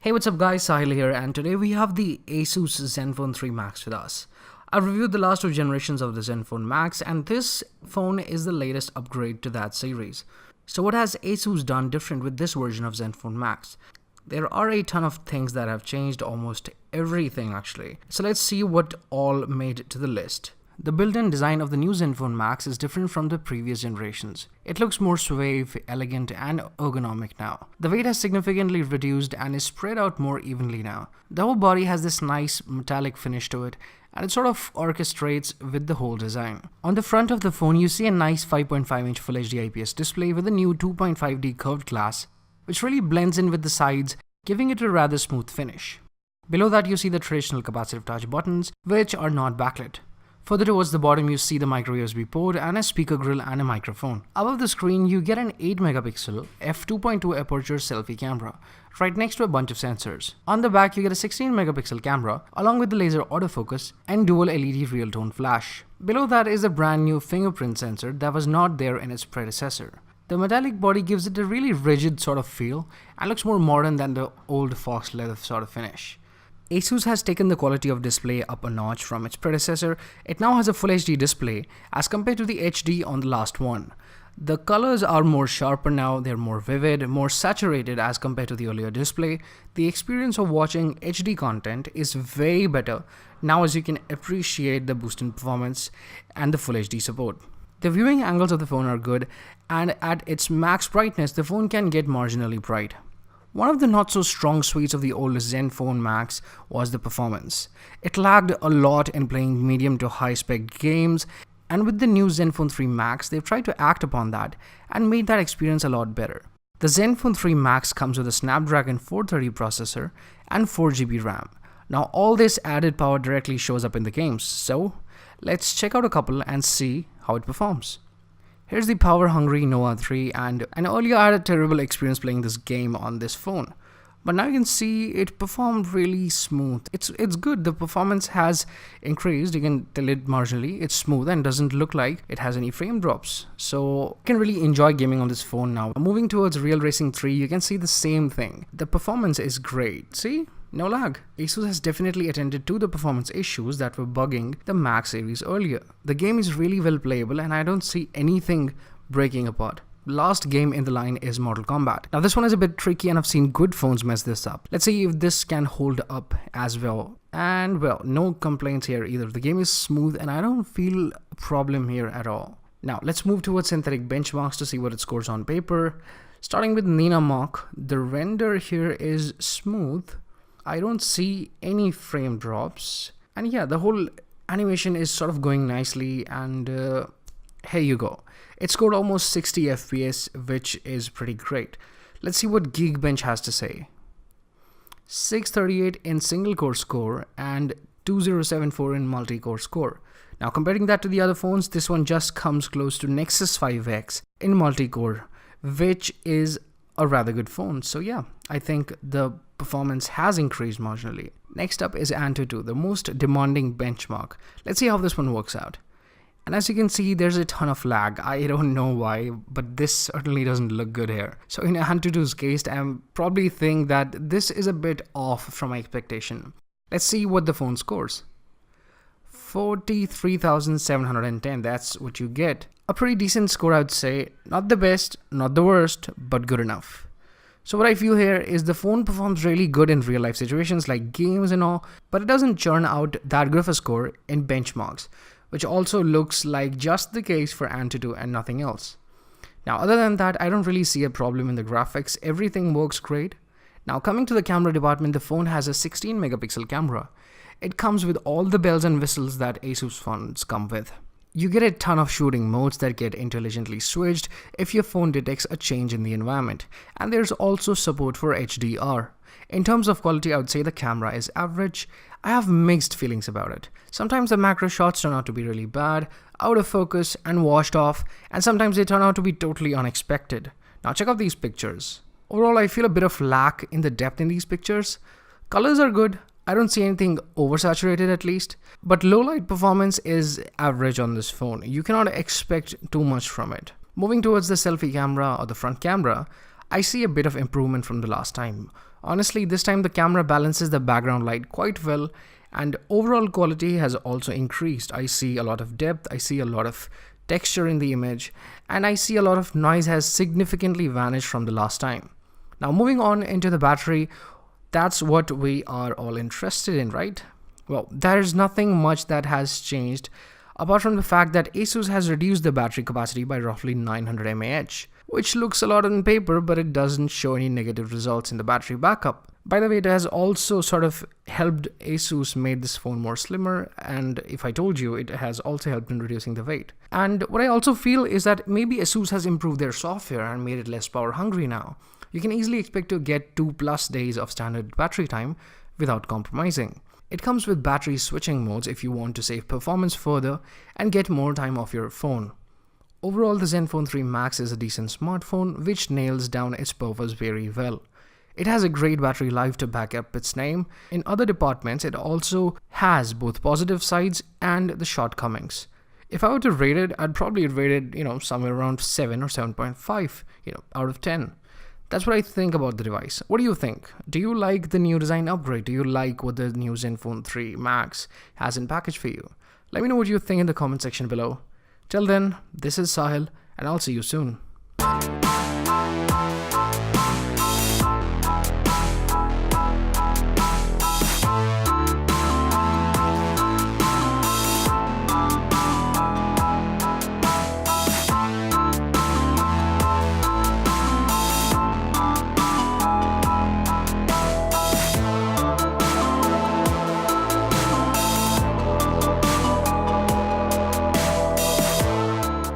Hey, what's up guys, Sahil here, and today we have the Asus Zenfone 3 Max with us. I've reviewed the last two generations of the Zenfone Max, and this phone is the latest upgrade to that series. So what has Asus done different with this version of Zenfone Max? There are a ton of things that have changed, almost everything actually. So let's see what all made it to the list. The built-in design of the new Zenfone Max is different from the previous generations. It looks more suave, elegant, and ergonomic now. The weight has significantly reduced and is spread out more evenly now. The whole body has this nice metallic finish to it, and it sort of orchestrates with the whole design. On the front of the phone, you see a nice 5.5-inch Full HD IPS display with a new 2.5D curved glass, which really blends in with the sides, giving it a rather smooth finish. Below that, you see the traditional capacitive touch buttons, which are not backlit. Further towards the bottom, you see the micro USB port and a speaker grill and a microphone. Above the screen, you get an 8-megapixel f2.2 aperture selfie camera, right next to a bunch of sensors. On the back, you get a 16-megapixel camera, along with the laser autofocus and dual LED real-tone flash. Below that is a brand new fingerprint sensor that was not there in its predecessor. The metallic body gives it a really rigid sort of feel and looks more modern than the old fox leather sort of finish. Asus has taken the quality of display up a notch from its predecessor. It now has a Full HD display as compared to the HD on the last one. The colors are more sharper now, they're more vivid, more saturated as compared to the earlier display. The experience of watching HD content is way better now, as you can appreciate the boost in performance and the Full HD support. The viewing angles of the phone are good, and at its max brightness, the phone can get marginally bright. One of the not so strong suites of the old Zenfone Max was the performance. It lagged a lot in playing medium to high spec games, and with the new Zenfone 3 Max, they've tried to act upon that and made that experience a lot better. The Zenfone 3 Max comes with a Snapdragon 430 processor and 4GB RAM. Now all this added power directly shows up in the games, so let's check out a couple and see how it performs. Here's the power-hungry Nova 3, and earlier I had a terrible experience playing this game on this phone. But now you can see it performed really smooth. It's good. The performance has increased. You can tell it marginally. It's smooth and doesn't look like it has any frame drops. So you can really enjoy gaming on this phone now. Moving towards Real Racing 3, you can see the same thing. The performance is great. See? No lag. Asus has definitely attended to the performance issues that were bugging the Max series earlier. The game is really well playable and I don't see anything breaking apart. Last game in the line is Mortal Kombat. Now this one is a bit tricky and I've seen good phones mess this up. Let's see if this can hold up as well. And well, no complaints here either. The game is smooth and I don't feel a problem here at all. Now let's move towards synthetic benchmarks to see what it scores on paper. Starting with Nina Mock, the render here is smooth. I don't see any frame drops, and yeah, the whole animation is sort of going nicely, and here you go. It scored almost 60 FPS, which is pretty great. Let's see what Geekbench has to say. 638 in single core score and 2074 in multi-core score. Now comparing that to the other phones, this one just comes close to Nexus 5X in multi-core, which is a rather good phone. So yeah, I think the performance has increased marginally. Next up is Antutu, the most demanding benchmark. Let's see how this one works out. And as you can see, there's a ton of lag. I don't know why, but this certainly doesn't look good here. So in Antutu's case, I'm probably think that this is a bit off from my expectation. Let's see what the phone scores. 43,710, that's what you get. A pretty decent score, I would say. Not the best, not the worst, but good enough. So what I feel here is the phone performs really good in real life situations like games and all, but it doesn't churn out that good of a score in benchmarks, which also looks like just the case for Antutu and nothing else. Now other than that, I don't really see a problem in the graphics. Everything works great. Now coming to the camera department, the phone has a 16 megapixel camera. It comes with all the bells and whistles that Asus phones come with. You get a ton of shooting modes that get intelligently switched if your phone detects a change in the environment, and there's also support for HDR. In terms of quality, I would say the camera is average. I have mixed feelings about it. Sometimes the macro shots turn out to be really bad, out of focus and washed off, and sometimes they turn out to be totally unexpected. Now check out these pictures. Overall, I feel a bit of lack in the depth in these pictures. Colors are good. I don't see anything oversaturated at least, but low light performance is average on this phone. You cannot expect too much from it. Moving towards the selfie camera or the front camera, I see a bit of improvement from the last time. Honestly, this time the camera balances the background light quite well, and overall quality has also increased. I see a lot of depth, I see a lot of texture in the image, and I see a lot of noise has significantly vanished from the last time. Now moving on into the battery, that's what we are all interested in, right? Well, there's nothing much that has changed apart from the fact that Asus has reduced the battery capacity by roughly 900 mAh, which looks a lot on paper, but it doesn't show any negative results in the battery backup. By the way, it has also sort of helped Asus made this phone more slimmer, and if I told you, it has also helped in reducing the weight. And what I also feel is that maybe Asus has improved their software and made it less power hungry now. You can easily expect to get 2+ days of standard battery time without compromising. It comes with battery switching modes if you want to save performance further and get more time off your phone. Overall, the Zenfone 3 Max is a decent smartphone which nails down its purpose very well. It has a great battery life to back up its name. In other departments, it also has both positive sides and the shortcomings. If I were to rate it, I'd probably rate it, somewhere around 7 or 7.5, out of 10. That's what I think about the device. What do you think? Do you like the new design upgrade? Do you like what the new Zenfone 3 Max has in package for you? Let me know what you think in the comment section below. Till then, this is Sahil, and I'll see you soon.